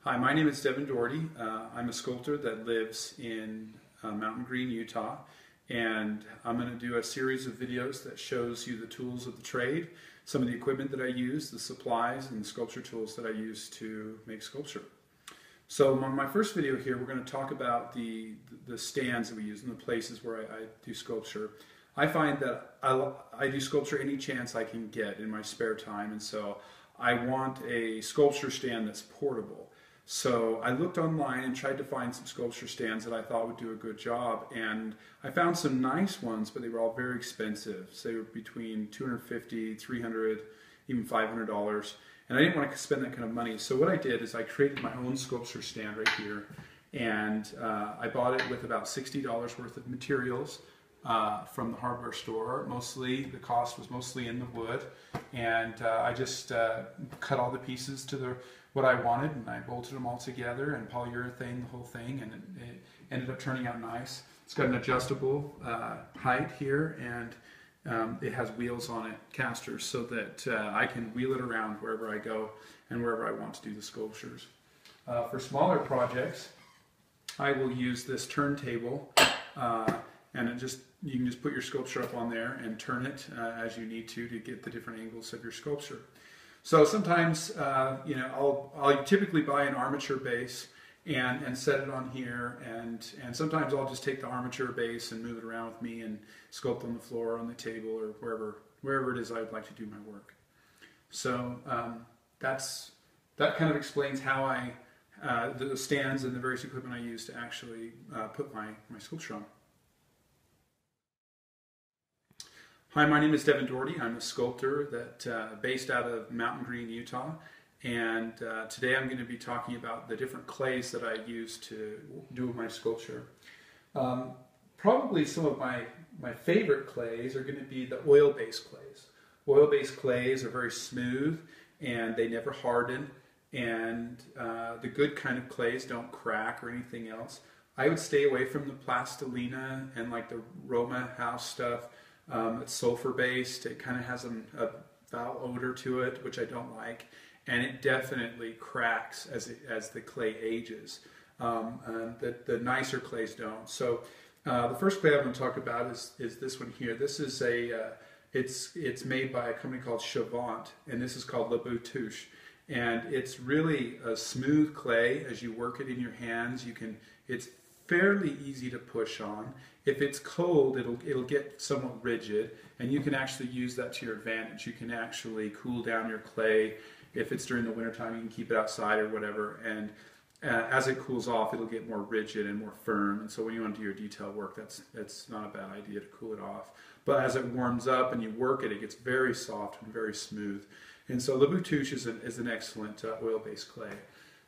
Hi, my name is Devin Doherty. I'm a sculptor that lives in Mountain Green, Utah, and I'm going to do a series of videos that shows you the tools of the trade, some of the equipment that I use, the supplies, and the sculpture tools that I use to make sculpture. So on my first video here, we're going to talk about the stands that we use and the places where I do sculpture. I find that I do sculpture any chance I can get in my spare time, and so I want a sculpture stand that's portable. So I looked online and tried to find some sculpture stands that I thought would do a good job, and I found some nice ones, but they were all very expensive. So they were between $250, $300, even $500, and I didn't want to spend that kind of money. So what I did is I created my own sculpture stand right here, and I bought it with about $60 worth of materials from the hardware store. Mostly, the cost was mostly in the wood, and I just cut all the pieces to what I wanted, and I bolted them all together and polyurethane the whole thing, and it ended up turning out nice. It's got an adjustable height here, and it has wheels on it, casters, so that I can wheel it around wherever I go and wherever I want to do the sculptures. For smaller projects, I will use this turntable, and you can just put your sculpture up on there and turn it as you need to get the different angles of your sculpture. So sometimes, I'll typically buy an armature base and set it on here, and sometimes I'll just take the armature base and move it around with me and sculpt on the floor, on the table, or wherever it is I'd like to do my work. So that kind of explains how the stands and the various equipment I use to actually put my sculpture on. Hi, my name is Devin Doherty. I'm a sculptor based out of Mountain Green, Utah, and today I'm going to be talking about the different clays that I use to do my sculpture. Probably some of my favorite clays are going to be the oil-based clays. Oil-based clays are very smooth and they never harden, and the good kind of clays don't crack or anything else. I would stay away from the plastilina and like the Roma house stuff. It's sulfur-based. It kind of has a foul odor to it, which I don't like, and it definitely cracks as the clay ages. The nicer clays don't. So the first clay I'm going to talk about is this one here. This is it's made by a company called Sculpt, and this is called La Boutouche. And it's really a smooth clay. As you work it in your hands, it's fairly easy to push on. If it's cold, it'll get somewhat rigid, and you can actually use that to your advantage. You can actually cool down your clay. If it's during the wintertime, you can keep it outside or whatever, and as it cools off, it'll get more rigid and more firm. And so when you want to do your detail work, that's not a bad idea to cool it off. But as it warms up and you work it, it gets very soft and very smooth. And so La Boutouche is an excellent oil-based clay.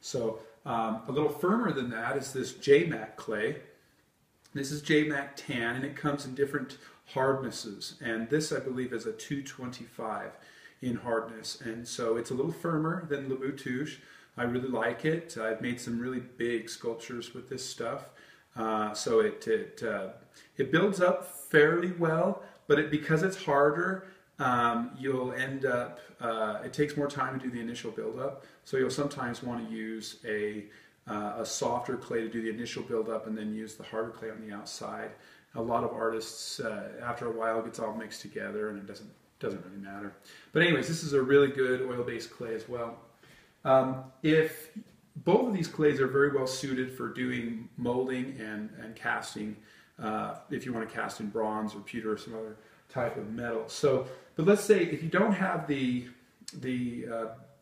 So a little firmer than that is this JMac clay. This is JMac Tan, and it comes in different hardnesses. And this, I believe, is a 225 in hardness. And so it's a little firmer than La Boutouche. I really like it. I've made some really big sculptures with this stuff. So it builds up fairly well, but because it's harder, you'll end up, it takes more time to do the initial buildup, so you'll sometimes want to use a softer clay to do the initial buildup and then use the harder clay on the outside. A lot of artists, after a while, it gets all mixed together and it doesn't really matter. But anyways, this is a really good oil-based clay as well. If both of these clays are very well suited for doing molding and casting, if you want to cast in bronze or pewter or some other type of metal. So, but let's say if you don't have the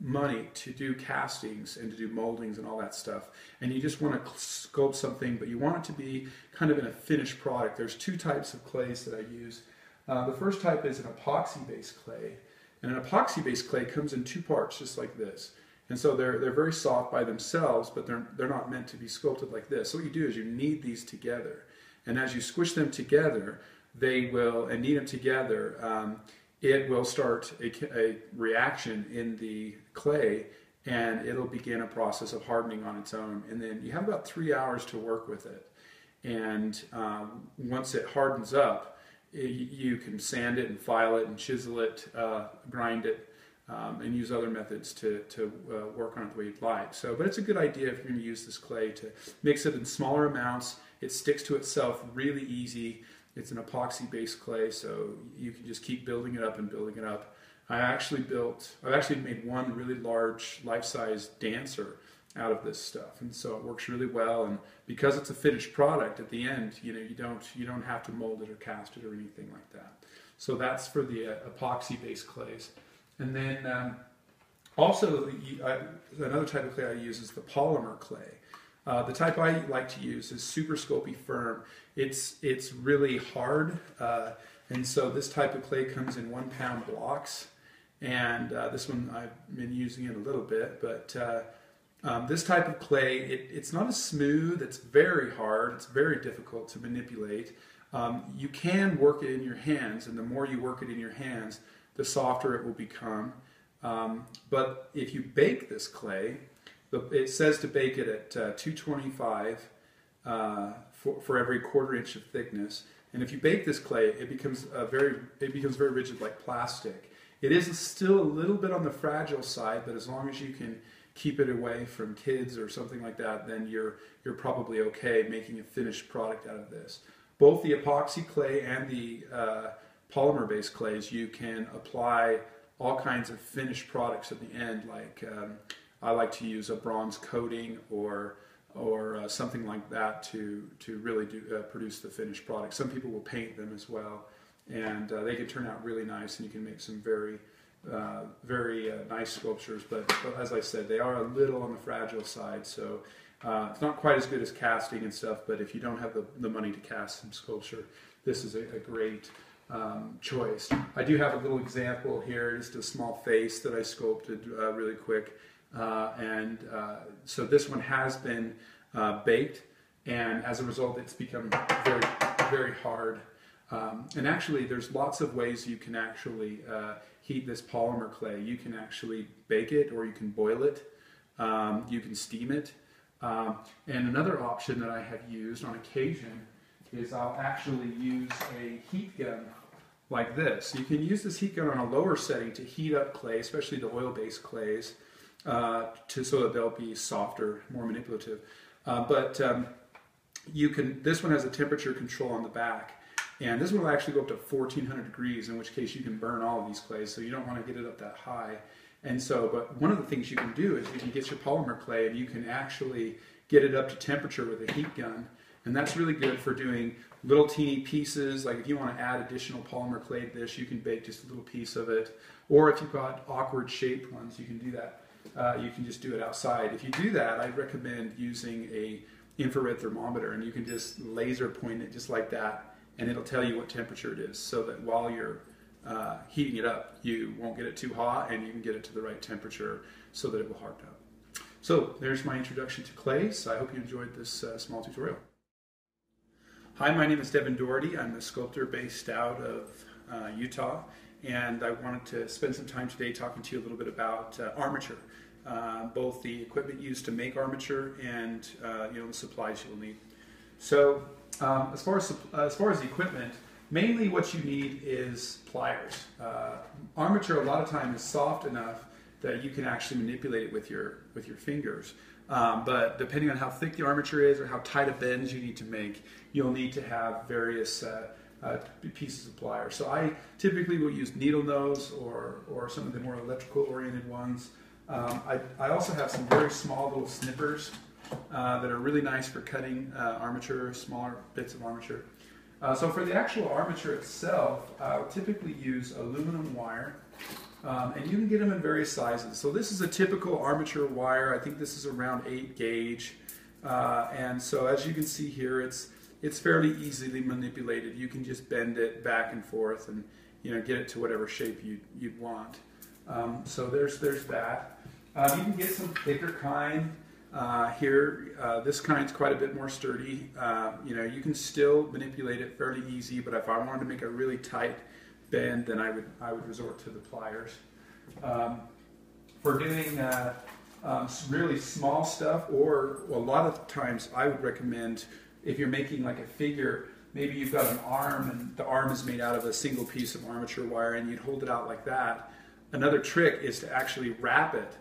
money to do castings and to do moldings and all that stuff, and you just want to sculpt something, but you want it to be kind of in a finished product, there's two types of clays that I use. The first type is an epoxy-based clay, and an epoxy-based clay comes in two parts, just like this. And so they're very soft by themselves, but they're not meant to be sculpted like this. So what you do is you knead these together, and as you squish them together, knead them together, it will start a reaction in the clay, and it'll begin a process of hardening on its own. And then you have about 3 hours to work with it. And once it hardens up, you can sand it and file it and chisel it, grind it, and use other methods to work on it the way you'd like. So, but it's a good idea if you're going to use this clay to mix it in smaller amounts. It sticks to itself really easy. It's an epoxy-based clay, so you can just keep building it up and building it up. I've actually made one really large life-size dancer out of this stuff, and so it works really well. And because it's a finished product, at the end, you don't have to mold it or cast it or anything like that. So that's for the epoxy-based clays. And then also another type of clay I use is the polymer clay. The type I like to use is Super Sculpty Firm. It's really hard, and so this type of clay comes in 1 pound blocks. And this one I've been using it a little bit, but this type of clay, it's not as smooth. It's very hard. It's very difficult to manipulate. You can work it in your hands, and the more you work it in your hands, the softer it will become. But if you bake this clay, it says to bake it at 225 for every 1/4 inch of thickness. And if you bake this clay, it becomes very rigid, like plastic. It is still a little bit on the fragile side, but as long as you can keep it away from kids or something like that, then you're probably okay making a finished product out of this. Both the epoxy clay and the polymer-based clays, you can apply all kinds of finished products at the end, like I like to use a bronze coating or something like that to really produce the finished product. Some people will paint them as well, and they can turn out really nice, and you can make some very nice sculptures. But as I said, they are a little on the fragile side, so it's not quite as good as casting and stuff. But if you don't have the money to cast some sculpture, this is a great choice. I do have a little example here, just a small face that I sculpted really quick. So this one has been baked, and as a result it's become very, very hard. And actually there's lots of ways you can actually heat this polymer clay. You can actually bake it, or you can boil it, you can steam it. And another option that I have used on occasion is I'll actually use a heat gun like this. You can use this heat gun on a lower setting to heat up clay, especially the oil-based clays, so that they'll be softer, more manipulative. This one has a temperature control on the back, and this one will actually go up to 1400 degrees, in which case you can burn all of these clays, so you don't want to get it up that high. But one of the things you can do is you can get your polymer clay and you can actually get it up to temperature with a heat gun, and that's really good for doing little teeny pieces. Like if you want to add additional polymer clay to this, you can bake just a little piece of it, or if you've got awkward shaped ones, you can do that. You can just do it outside. If you do that, I recommend using a infrared thermometer, and you can just laser point it just like that, and it'll tell you what temperature it is, so that while you're heating it up, you won't get it too hot, and you can get it to the right temperature so that it will harden up. So there's my introduction to clays. I hope you enjoyed this small tutorial. Hi, my name is Devin Doherty. I'm a sculptor based out of Utah, and I wanted to spend some time today talking to you a little bit about armature, both the equipment used to make armature and the supplies you'll need. So as far as the equipment, mainly what you need is pliers. Armature a lot of time is soft enough that you can actually manipulate it with your fingers. But depending on how thick the armature is or how tight a bends you need to make, you'll need to have various pieces of pliers. So I typically will use needle nose or some of the more electrical oriented ones. I also have some very small little snippers that are really nice for cutting armature, smaller bits of armature. So for the actual armature itself, I'll typically use aluminum wire. And you can get them in various sizes. So this is a typical armature wire. I think this is around 8 gauge. And so as you can see here, it's fairly easily manipulated. You can just bend it back and forth and get it to whatever shape you'd want. So there's that. You can get some thicker kind. This kind's quite a bit more sturdy. You can still manipulate it fairly easy, but if I wanted to make a really tight bend, then I would resort to the pliers. For doing really small stuff, or a lot of times I would recommend, if you're making like a figure, maybe you've got an arm and the arm is made out of a single piece of armature wire and you'd hold it out like that. another trick is to actually wrap it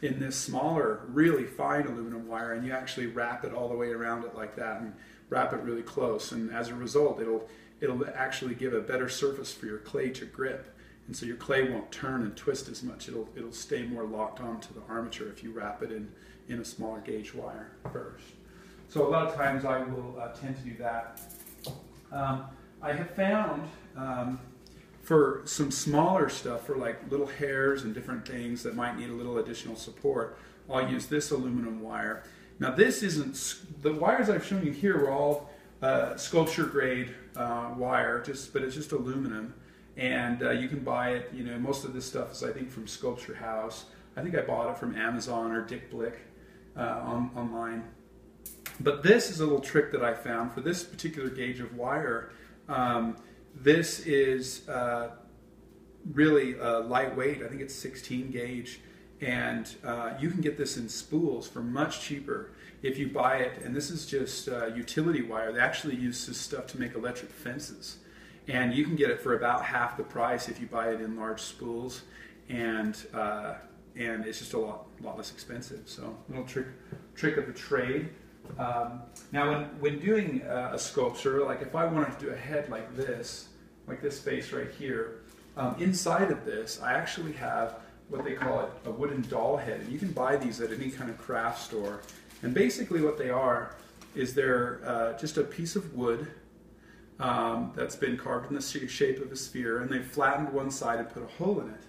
in this smaller, really fine aluminum wire, and you actually wrap it all the way around it like that and wrap it really close. And as a result, it'll actually give a better surface for your clay to grip. And so your clay won't turn and twist as much. It'll stay more locked onto the armature if you wrap it in a smaller gauge wire first. So a lot of times I will tend to do that. I have found for some smaller stuff, for like little hairs and different things that might need a little additional support, I'll use this aluminum wire. Now this isn't, the wires I've shown you here were all sculpture grade wire, but it's just aluminum. And you can buy it, you know, most of this stuff is I think from Sculpture House. I think I bought it from Amazon or Dick Blick online. But this is a little trick that I found for this particular gauge of wire. This is really lightweight. I think it's 16 gauge, and you can get this in spools for much cheaper if you buy it. And this is just utility wire. They actually use this stuff to make electric fences, and you can get it for about half the price if you buy it in large spools, and it's just a lot less expensive. So a little trick of the trade. Now when doing a sculpture, like if I wanted to do a head like this face right here, inside of this I actually have what they call it a wooden doll head. And you can buy these at any kind of craft store. And basically what they are is they're just a piece of wood that's been carved in the shape of a sphere, and they've flattened one side and put a hole in it.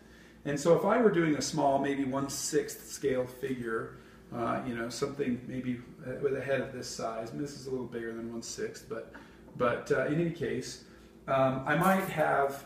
And so if I were doing a small, maybe 1/6 scale figure, you know, something maybe with a head of this size. And this is a little bigger than 1/6, but in any case, I might have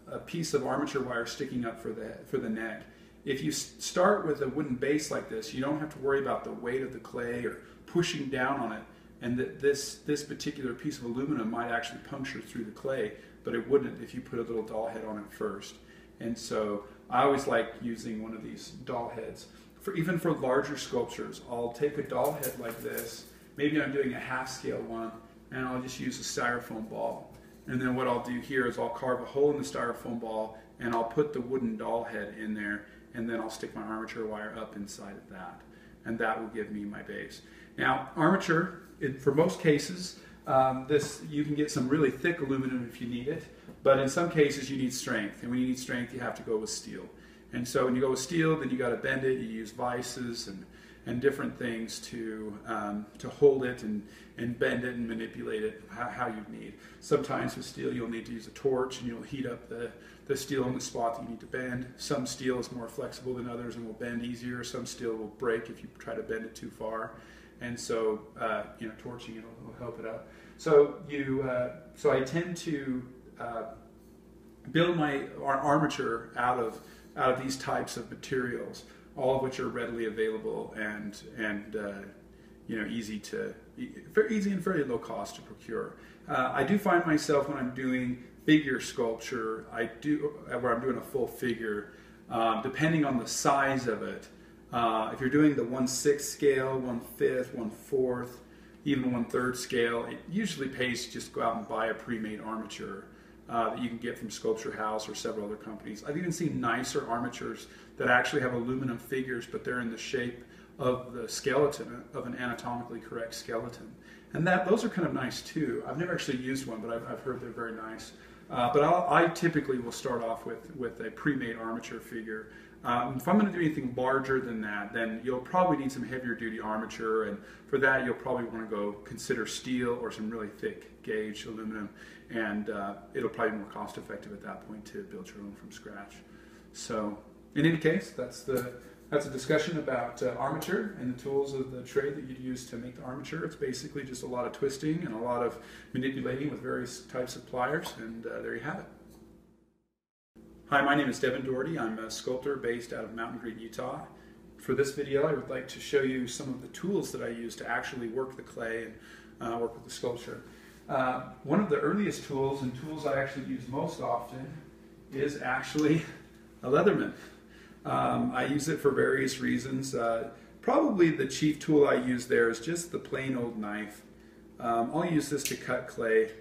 a piece of armature wire sticking up for the neck. If you start with a wooden base like this, you don't have to worry about the weight of the clay or pushing down on it. And this particular piece of aluminum might actually puncture through the clay, but it wouldn't if you put a little doll head on it first. And so I always like using one of these doll heads. Even for larger sculptures, I'll take a doll head like this. Maybe I'm doing a half-scale one, and I'll just use a styrofoam ball. And then what I'll do here is I'll carve a hole in the styrofoam ball, and I'll put the wooden doll head in there, and then I'll stick my armature wire up inside of that. And that will give me my base. Now, armature, for most cases, you can get some really thick aluminum if you need it, but in some cases you need strength. And when you need strength, you have to go with steel. And so when you go with steel, then you got to bend it. You use vices and different things to hold it and bend it and manipulate it how you need. Sometimes with steel, you'll need to use a torch, and you'll heat up the steel in the spot that you need to bend. Some steel is more flexible than others and will bend easier. Some steel will break if you try to bend it too far. And so, you know, torching it will help it out. So so I tend to build my armature out of these types of materials, all of which are readily available and you know, very easy and fairly low cost to procure. I do find myself when I'm doing figure sculpture, where I'm doing a full figure, depending on the size of it. If you're doing the 1/6 scale, 1/5, 1/4, even 1/3 scale, it usually pays to just go out and buy a pre-made armature that you can get from Sculpture House or several other companies. I've even seen nicer armatures that actually have aluminum figures, but they're in the shape of the skeleton, of an anatomically correct skeleton. And those are kind of nice too. I've never actually used one, but I've heard they're very nice. But I typically will start off with a pre-made armature figure. If I'm going to do anything larger than that, then you'll probably need some heavier duty armature, and for that you'll probably want to go consider steel or some really thick gauge aluminum, and it'll probably be more cost effective at that point to build your own from scratch. So in any case, that's a discussion about armature and the tools of the trade that you'd use to make the armature. It's basically just a lot of twisting and a lot of manipulating with various types of pliers, and there you have it. Hi, my name is Devin Doherty. I'm a sculptor based out of Mountain Green, Utah. For this video, I would like to show you some of the tools that I use to actually work the clay and work with the sculpture. One of the earliest tools, and tools I actually use most often, is actually a Leatherman. I use it for various reasons. Probably the chief tool I use there is just the plain old knife. I'll use this to cut clay,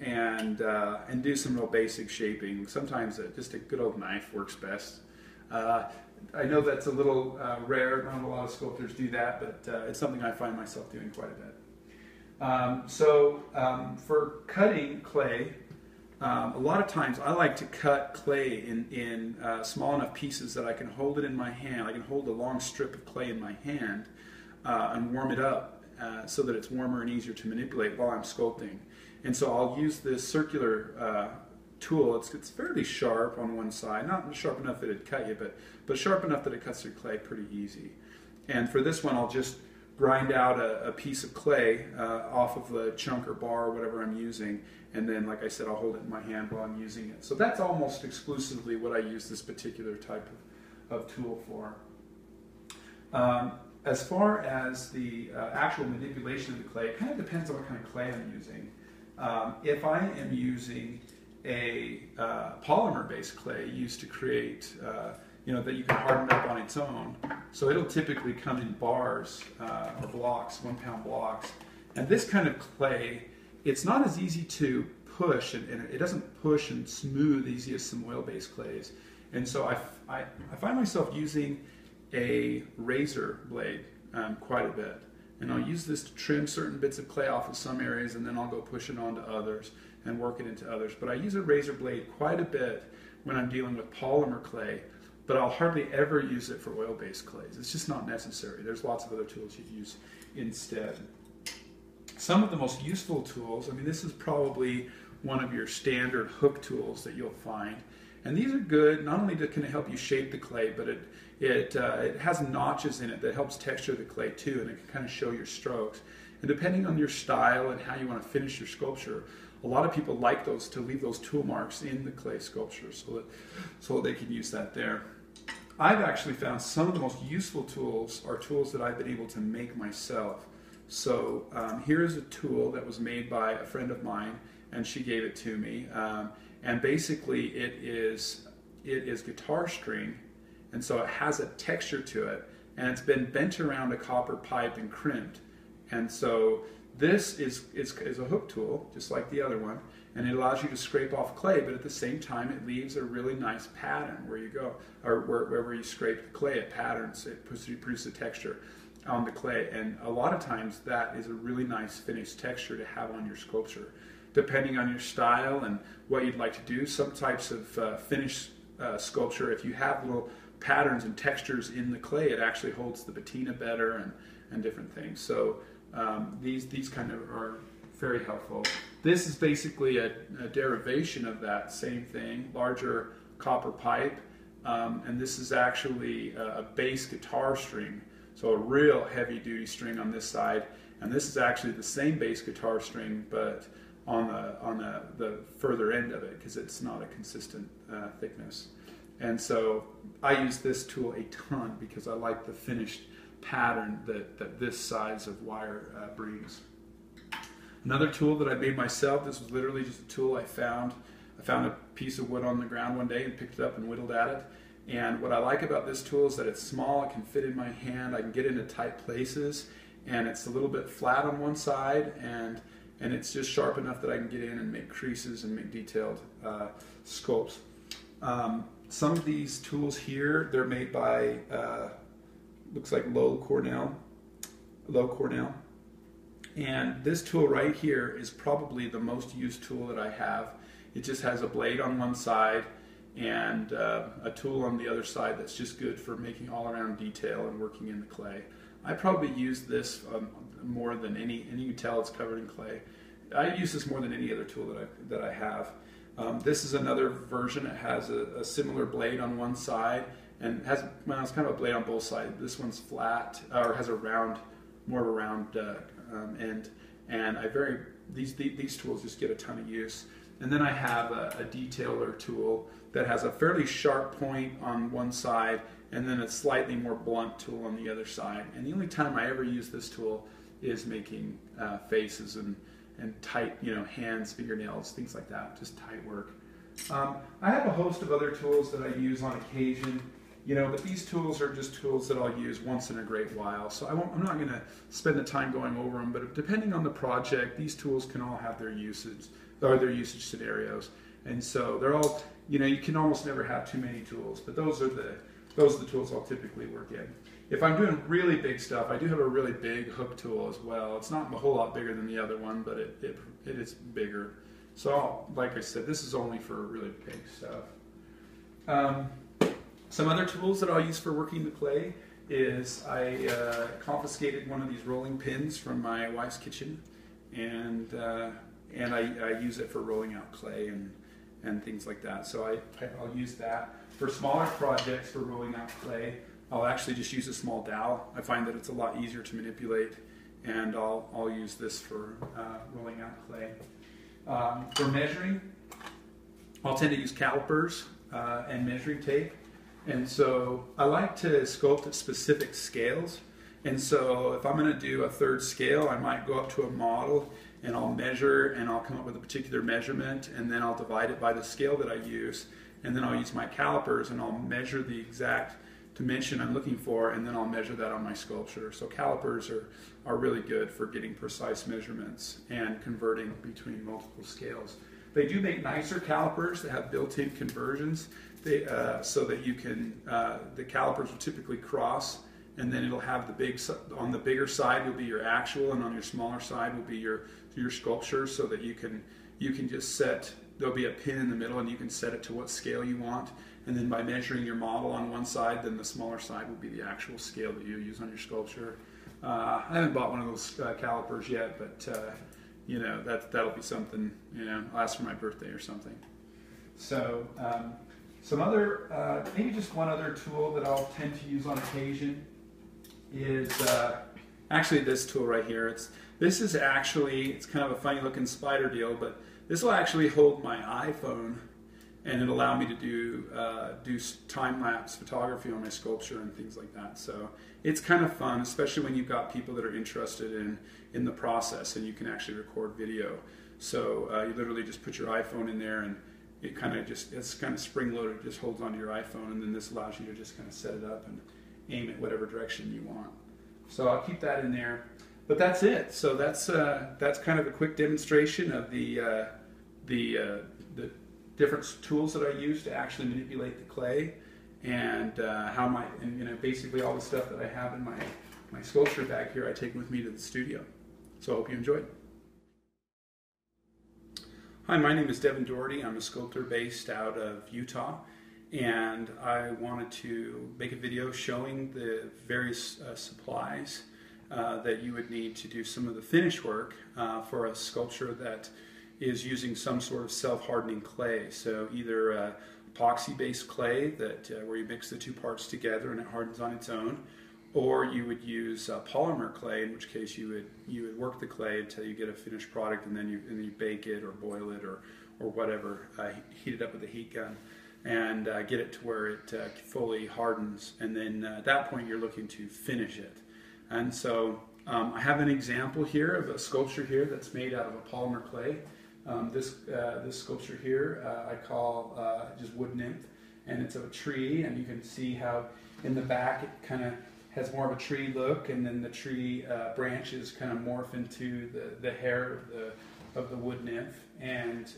and do some real basic shaping. Sometimes just a good old knife works best. I know that's a little rare. Not a lot of sculptors do that, but it's something I find myself doing quite a bit. For cutting clay, a lot of times I like to cut clay in small enough pieces that I can hold it in my hand. I can hold a long strip of clay in my hand and warm it up so that it's warmer and easier to manipulate while I'm sculpting. And so I'll use this circular tool. It's fairly sharp on one side, not sharp enough that it'd cut you, but sharp enough that it cuts through clay pretty easy. And for this one, I'll just grind out a piece of clay off of the chunk or bar or whatever I'm using, and then, like I said, I'll hold it in my hand while I'm using it. So that's almost exclusively what I use this particular type of tool for. As far as the actual manipulation of the clay, it kind of depends on what kind of clay I'm using. If I am using a polymer-based clay used to create, that you can harden up on its own, so it'll typically come in bars or blocks, 1 pound blocks. And this kind of clay, it's not as easy to push, and it doesn't push and smooth easy as some oil-based clays. And so I find myself using a razor blade quite a bit. And I'll use this to trim certain bits of clay off of some areas, and then I'll go push it onto others and work it into others. But I use a razor blade quite a bit when I'm dealing with polymer clay, but I'll hardly ever use it for oil-based clays. It's just not necessary. There's lots of other tools you use instead. Some of the most useful tools, this is probably one of your standard hook tools that you'll find. And these are good, not only can it help you shape the clay, but it has notches in it that helps texture the clay too, and it can kind of show your strokes. And depending on your style and how you want to finish your sculpture, a lot of people like those to leave those tool marks in the clay sculpture so that they can use that there. I've actually found some of the most useful tools are tools that I've been able to make myself. So here is a tool that was made by a friend of mine, and she gave it to me. And basically it is guitar string, and so it has a texture to it, and it's been bent around a copper pipe and crimped. And so this is a hook tool, just like the other one, and it allows you to scrape off clay, but at the same time it leaves a really nice pattern where you go, or wherever you scrape the clay, it patterns, it produces a texture on the clay. And a lot of times that is a really nice finished texture to have on your sculpture. Depending on your style and what you'd like to do, some types of finished sculpture, if you have little patterns and textures in the clay, it actually holds the patina better and different things. So these kind of are very helpful. This is basically a derivation of that same thing, larger copper pipe, and this is actually a bass guitar string, so a real heavy duty string on this side, and this is actually the same bass guitar string, but on the further end of it, because it's not a consistent thickness. And so I use this tool a ton because I like the finished pattern that this size of wire brings. Another tool that I made myself, this was literally just a tool I found. I found a piece of wood on the ground one day and picked it up and whittled at it. And what I like about this tool is that it's small, it can fit in my hand, I can get into tight places, and it's a little bit flat on one side, and it's just sharp enough that I can get in and make creases and make detailed sculpts. Some of these tools here, they're made by, looks like Low Cornell. And this tool right here is probably the most used tool that I have. It just has a blade on one side and a tool on the other side that's just good for making all around detail and working in the clay. I probably use this more than any, and you can tell it's covered in clay. I use this more than any other tool that I have. This is another version. It has a similar blade on one side, and it has, it's kind of a blade on both sides. This one's flat, or has a round, more of a round end. And these tools just get a ton of use. And then I have a detailer tool that has a fairly sharp point on one side, and then a slightly more blunt tool on the other side. And the only time I ever use this tool is making faces and tight, hands, fingernails, things like that, just tight work. I have a host of other tools that I use on occasion, but these tools are just tools that I'll use once in a great while. So I'm not going to spend the time going over them, but depending on the project, these tools can all have their uses or their usage scenarios. And so they're all, you can almost never have too many tools, but those are the tools I'll typically work in. If I'm doing really big stuff, I do have a really big hook tool as well. It's not a whole lot bigger than the other one, but it is bigger. So like I said, this is only for really big stuff. Some other tools that I'll use for working the clay is I confiscated one of these rolling pins from my wife's kitchen, and I use it for rolling out clay and things like that. So I'll use that. For smaller projects for rolling out clay, I'll actually just use a small dowel. I find that it's a lot easier to manipulate, and I'll use this for rolling out clay. For measuring, I'll tend to use calipers and measuring tape. And so I like to sculpt at specific scales. And so if I'm going to do a third scale, I might go up to a model and I'll measure and I'll come up with a particular measurement, and then I'll divide it by the scale that I use. And then I'll use my calipers and I'll measure the exact dimension I'm looking for, and then I'll measure that on my sculpture. So calipers are really good for getting precise measurements and converting between multiple scales. They do make nicer calipers that have built-in conversions, so that you can, the calipers will typically cross, and then it'll have on the bigger side will be your actual, and on your smaller side will be your sculpture, so that you can just set, there'll be a pin in the middle and you can set it to what scale you want, and then by measuring your model on one side, then the smaller side will be the actual scale that you use on your sculpture. I haven't bought one of those calipers yet, but that'll be something, I'll ask for my birthday or something. So some other, maybe just one other tool that I'll tend to use on occasion is actually this tool right here. It's kind of a funny looking spider deal, but this will actually hold my iPhone, and it'll allow me to do time-lapse photography on my sculpture and things like that. So it's kind of fun, especially when you've got people that are interested in the process, and you can actually record video. So you literally just put your iPhone in there, and it's kind of spring-loaded. It just holds onto your iPhone, and then this allows you to just kind of set it up and aim it whatever direction you want. So I'll keep that in there. But that's it. So that's kind of a quick demonstration of the different tools that I use to actually manipulate the clay, and basically all the stuff that I have in my sculpture bag here I take with me to the studio. So I hope you enjoyed. Hi, my name is Devin Doherty. I'm a sculptor based out of Utah, and I wanted to make a video showing the various supplies that you would need to do some of the finish work for a sculpture that is using some sort of self-hardening clay. So either epoxy-based clay where you mix the two parts together and it hardens on its own, or you would use polymer clay, in which case you would work the clay until you get a finished product, and then you bake it or boil it or whatever, heat it up with a heat gun, and get it to where it fully hardens, and then at that point you're looking to finish it. And so I have an example here of a sculpture here that's made out of a polymer clay. This sculpture here I call just wood nymph, and it's of a tree, and you can see how in the back it kind of has more of a tree look, and then the tree branches kind of morph into the hair of the wood nymph, and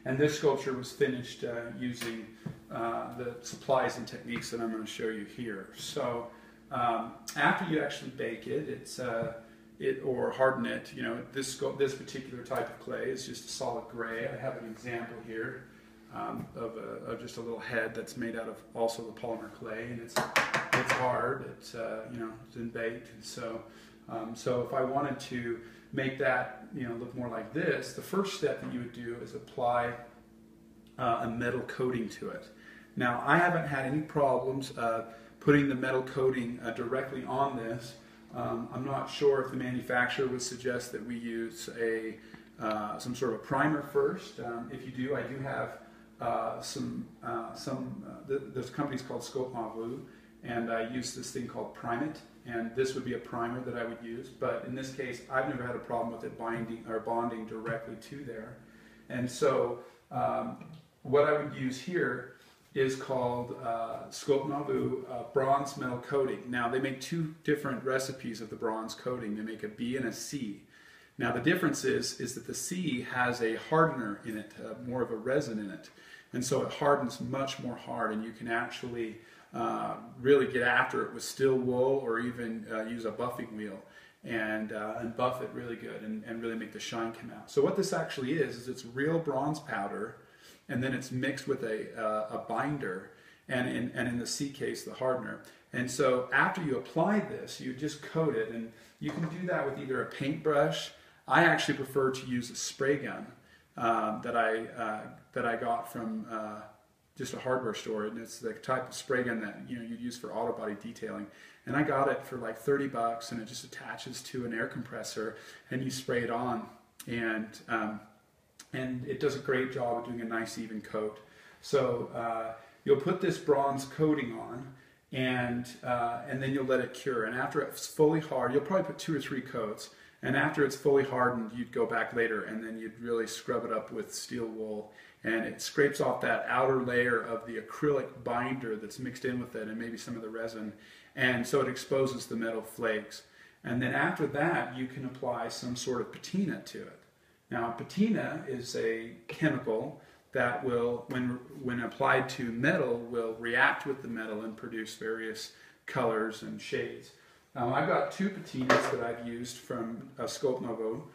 this sculpture was finished using the supplies and techniques that I'm going to show you here. So after you actually bake it, or harden it, this particular type of clay is just a solid gray. I have an example here of just a little head that's made out of also the polymer clay, and it's hard. It's been baked. And so if I wanted to make that look more like this, the first step that you would do is apply a metal coating to it. Now I haven't had any problems putting the metal coating directly on this. I'm not sure if the manufacturer would suggest that we use some sort of primer first. If you do, I do have there's companies called Sculpt, and I use this thing called Primate, and this would be a primer that I would use. But in this case, I've never had a problem with it bonding directly to there. And so what I would use here is called Sculpt bronze metal coating. Now they make two different recipes of the bronze coating. They make a B and a C. Now the difference is that the C has a hardener in it, more of a resin in it, and so it hardens much more hard, and you can actually really get after it with steel wool or even use a buffing wheel and buff it really good and really make the shine come out. So what this actually is it's real bronze powder, and then it's mixed with a binder, and in the C case, the hardener. And so after you apply this, you just coat it, and you can do that with either a paintbrush. I actually prefer to use a spray gun that I got from just a hardware store, and it's the type of spray gun that you'd use for auto body detailing. And I got it for like $30, and it just attaches to an air compressor, and you spray it on, and it does a great job of doing a nice even coat. So you'll put this bronze coating on, and then you'll let it cure. And after it's fully hard, you'll probably put 2 or 3 coats. And after it's fully hardened, you'd go back later, and then you'd really scrub it up with steel wool, and it scrapes off that outer layer of the acrylic binder that's mixed in with it, and maybe some of the resin, and so it exposes the metal flakes. And then after that, you can apply some sort of patina to it. Now, patina is a chemical that will, when applied to metal, will react with the metal and produce various colors and shades. I've got 2 patinas that I've used from Sculpt Novo.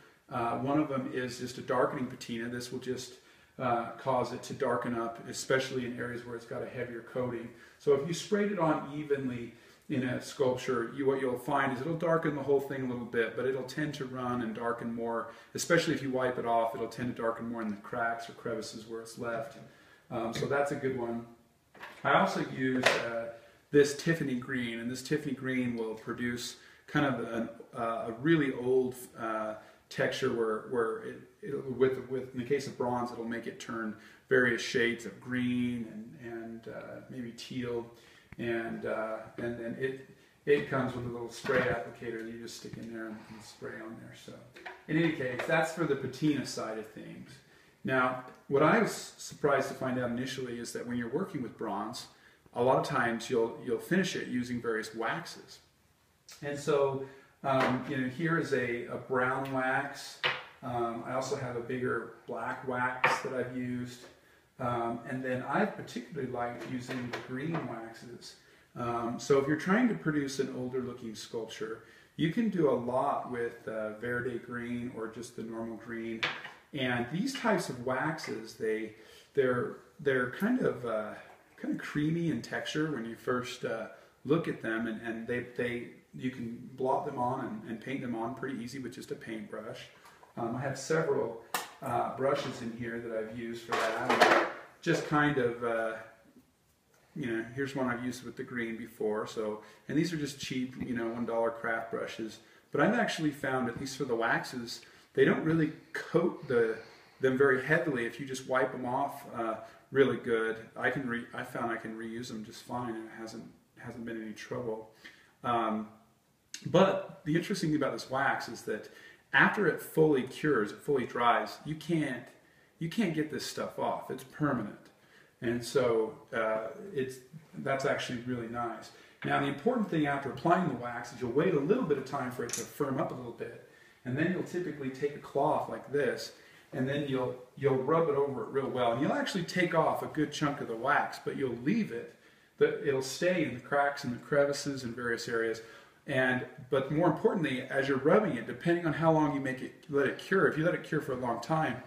One of them is just a darkening patina. This will just cause it to darken up, especially in areas where it's got a heavier coating. So if you sprayed it on evenly in a sculpture, what you'll find is it'll darken the whole thing a little bit, but it'll tend to run and darken more, especially if you wipe it off. It'll tend to darken more in the cracks or crevices where it's left. So that's a good one. I also use this Tiffany green, and this Tiffany green will produce kind of a really old texture where with in the case of bronze, it'll make it turn various shades of green and maybe teal, and then it comes with a little spray applicator that you just stick in there and spray on there. So in any case, that's for the patina side of things. Now, what I was surprised to find out initially is that when you're working with bronze, a lot of times you'll finish it using various waxes. And so here is a brown wax. I also have a bigger black wax that I've used. And then I particularly like using the green waxes. So if you're trying to produce an older looking sculpture, you can do a lot with Verde green or just the normal green. And these types of waxes, they're kind of creamy in texture when you first look at them, and you can blot them on and paint them on pretty easy with just a paintbrush. I have several brushes in here that I've used for that. Just kind of, here's one I've used with the green before. So, and these are just cheap, $1 craft brushes. But I've actually found, at least for the waxes, they don't really coat them very heavily if you just wipe them off really good. I found I can reuse them just fine, and it hasn't been any trouble. But the interesting thing about this wax is that after it fully cures, it fully dries, you can't get this stuff off. It's permanent, and so that's actually really nice. Now, the important thing after applying the wax is you'll wait a little bit of time for it to firm up a little bit, and then you'll typically take a cloth like this, and then you'll rub it over it real well, and you'll actually take off a good chunk of the wax, but you'll leave it. It'll stay in the cracks and the crevices in various areas. But more importantly, as you're rubbing it, depending on how long you let it cure, if you let it cure for a long time,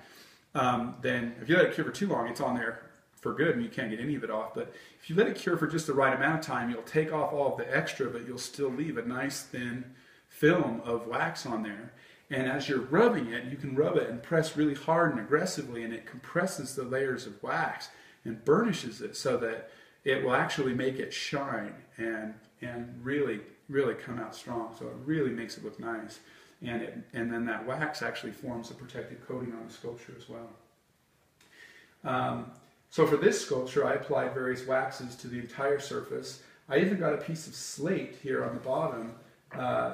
then if you let it cure for too long, it's on there for good and you can't get any of it off. But if you let it cure for just the right amount of time, you'll take off all of the extra, but you'll still leave a nice thin film of wax on there. And as you're rubbing it, you can rub it and press really hard and aggressively, and it compresses the layers of wax and burnishes it so that it will actually make it shine and really come out strong. So it really makes it look nice. And then that wax actually forms a protective coating on the sculpture as well. So for this sculpture, I applied various waxes to the entire surface. I even got a piece of slate here on the bottom.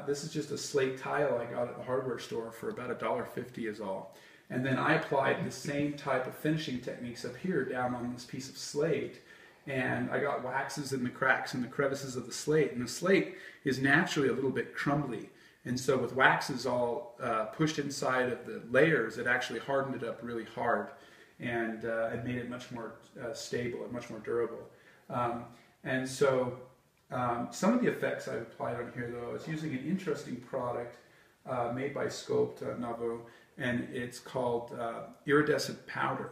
This is just a slate tile I got at the hardware store for about $1.50 is all. And then I applied the same type of finishing techniques up here down on this piece of slate. And I got waxes in the cracks and the crevices of the slate. And the slate is naturally a little bit crumbly. And so with waxes all pushed inside of the layers, it actually hardened it up really hard, and it made it much more stable and much more durable. And so some of the effects I've applied on here, though, is using an interesting product made by Sculpt Nouveau, and it's called iridescent powder.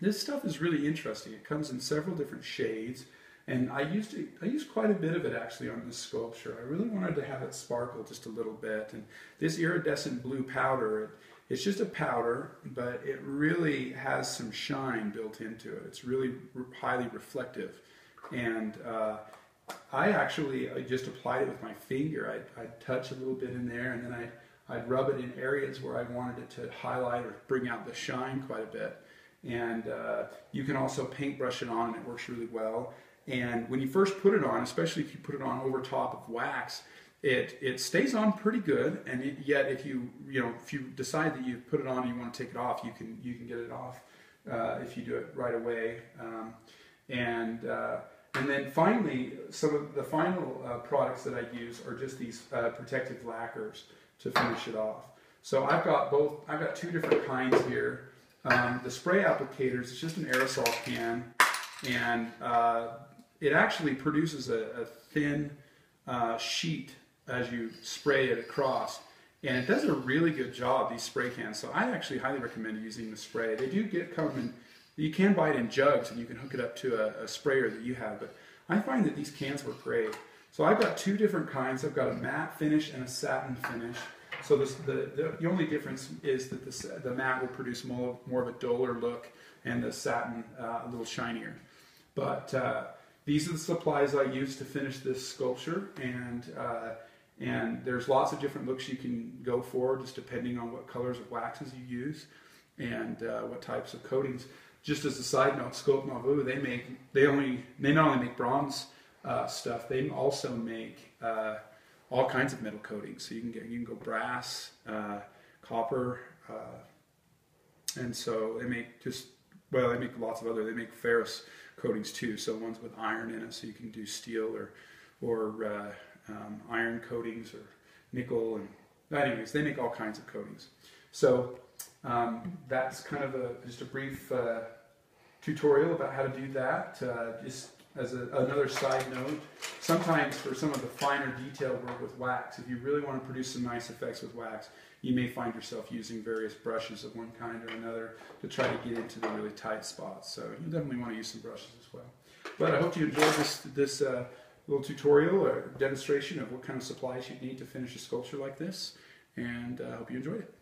This stuff is really interesting. It comes in several different shades, and I used quite a bit of it actually on this sculpture. I really wanted to have it sparkle just a little bit, and this iridescent blue powder, it's just a powder, but it really has some shine built into it. It's really highly reflective, and I just applied it with my finger. I'd touch a little bit in there, and then I'd rub it in areas where I wanted it to highlight or bring out the shine quite a bit. And you can also paintbrush it on, and it works really well. And when you first put it on, especially if you put it on over top of wax, it stays on pretty good. And yet, if you decide that you put it on and you want to take it off, you can get it off if you do it right away. And then finally, some of the final products that I use are just these protective lacquers to finish it off. So I've got two different kinds here. The spray applicators, it's just an aerosol can, and it actually produces a thin sheet as you spray it across, and it does a really good job, these spray cans. So I actually highly recommend using the spray. They do come in, you can buy it in jugs, and you can hook it up to a sprayer that you have, but I find that these cans work great. So I've got two different kinds. I've got a matte finish and a satin finish. So the only difference is that the matte will produce more of a duller look, and the satin a little shinier. But these are the supplies I use to finish this sculpture, and there's lots of different looks you can go for, just depending on what colors of waxes you use and what types of coatings. Just as a side note, Sculpt Nouveau, they not only make bronze stuff, they also make all kinds of metal coatings. So you can go brass, copper, and so they make lots of other. They make ferrous coatings too. So ones with iron in it, so you can do steel or iron coatings or nickel. And anyways, they make all kinds of coatings. So that's kind of just a brief tutorial about how to do that. Just as another side note, sometimes for some of the finer detailed work with wax, if you really want to produce some nice effects with wax, you may find yourself using various brushes of one kind or another to try to get into the really tight spots. So you definitely want to use some brushes as well. But I hope you enjoyed this little tutorial or demonstration of what kind of supplies you need to finish a sculpture like this, and I hope you enjoyed it.